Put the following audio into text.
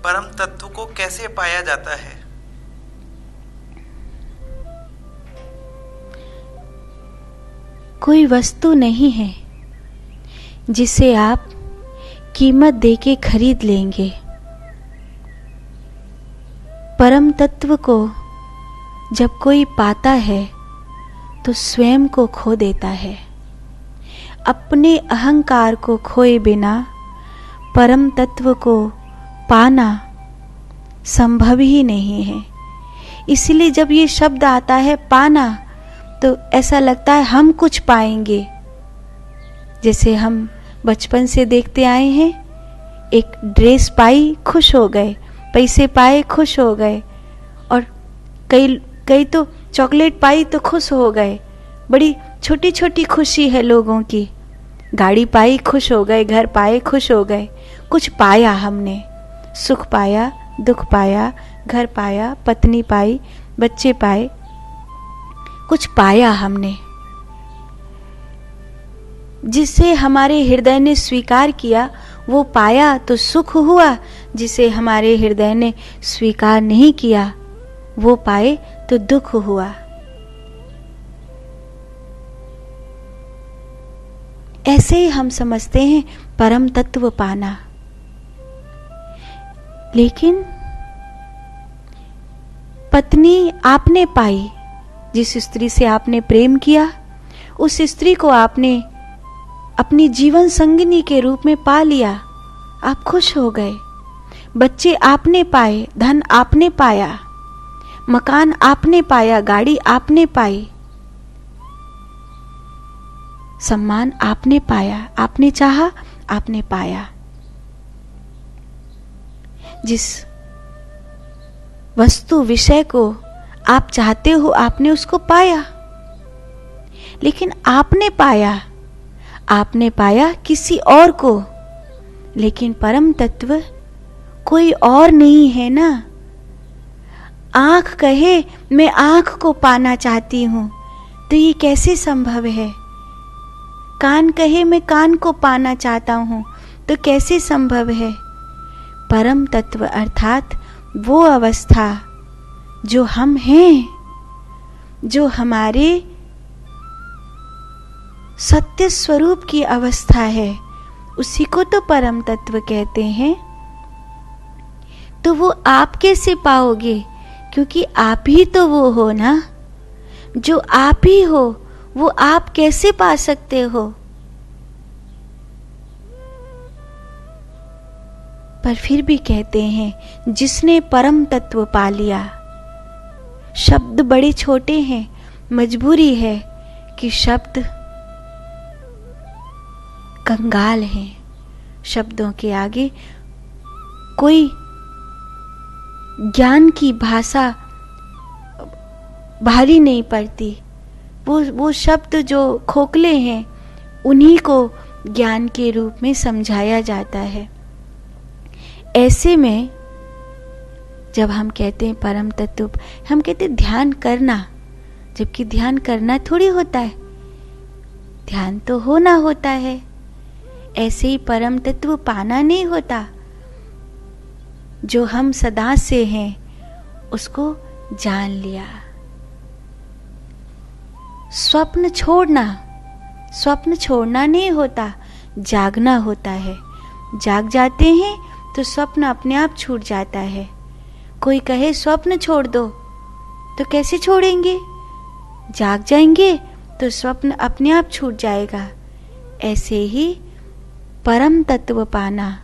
परम तत्व को कैसे पाया जाता है? कोई वस्तु नहीं है जिसे आप कीमत देके खरीद लेंगे। परम तत्व को जब कोई पाता है तो स्वयं को खो देता है। अपने अहंकार को खोए बिना परम तत्व को पाना संभव ही नहीं है। इसलिए जब ये शब्द आता है पाना, तो ऐसा लगता है हम कुछ पाएंगे। जैसे हम बचपन से देखते आए हैं, एक ड्रेस पाई खुश हो गए, पैसे पाए खुश हो गए, और कई तो चॉकलेट पाई तो खुश हो गए। बड़ी छोटी छोटी खुशी है लोगों की। गाड़ी पाई खुश हो गए, घर पाए खुश हो गए। कुछ पाया हमने, सुख पाया, दुख पाया, घर पाया, पत्नी पाई, बच्चे पाए, कुछ पाया हमने। जिसे हमारे हृदय ने स्वीकार किया वो पाया तो सुख हुआ, जिसे हमारे हृदय ने स्वीकार नहीं किया वो पाए तो दुख हुआ। ऐसे ही हम समझते हैं परम तत्व पाना। लेकिन पत्नी आपने पाई, जिस स्त्री से आपने प्रेम किया, उस स्त्री को आपने अपनी जीवन संगिनी के रूप में पा लिया, आप खुश हो गए। बच्चे आपने पाए, धन आपने पाया, मकान आपने पाया, गाड़ी आपने पाई, सम्मान आपने पाया, आपने चाहा, आपने पाया। जिस वस्तु विषय को आप चाहते हो आपने उसको पाया। लेकिन आपने पाया किसी और को, लेकिन परम तत्व कोई और नहीं है ना। आंख कहे मैं आंख को पाना चाहती हूं, तो ये कैसे संभव है? कान कहे मैं कान को पाना चाहता हूं, तो कैसे संभव है? परम तत्व अर्थात वो अवस्था जो हम हैं, जो हमारे सत्य स्वरूप की अवस्था है, उसी को तो परम तत्व कहते हैं। तो वो आप कैसे पाओगे? क्योंकि आप ही तो वो हो ना। जो आप ही हो वो आप कैसे पा सकते हो? पर फिर भी कहते हैं जिसने परम तत्व पा लिया। शब्द बड़े छोटे हैं, मजबूरी है कि शब्द कंगाल हैं। शब्दों के आगे कोई ज्ञान की भाषा भारी नहीं पड़ती। वो शब्द जो खोखले हैं उन्हीं को ज्ञान के रूप में समझाया जाता है। ऐसे में जब हम कहते हैं परम तत्व, हम कहते हैं ध्यान करना, जबकि ध्यान करना थोड़ी होता है, ध्यान तो होना होता है। ऐसे ही परम तत्व पाना नहीं होता। जो हम सदा से हैं उसको जान लिया। स्वप्न छोड़ना नहीं होता, जागना होता है। जाग जाते हैं तो स्वप्न अपने आप छूट जाता है। कोई कहे स्वप्न छोड़ दो, तो कैसे छोड़ेंगे? जाग जाएंगे तो स्वप्न अपने आप छूट जाएगा। ऐसे ही परम तत्व पाना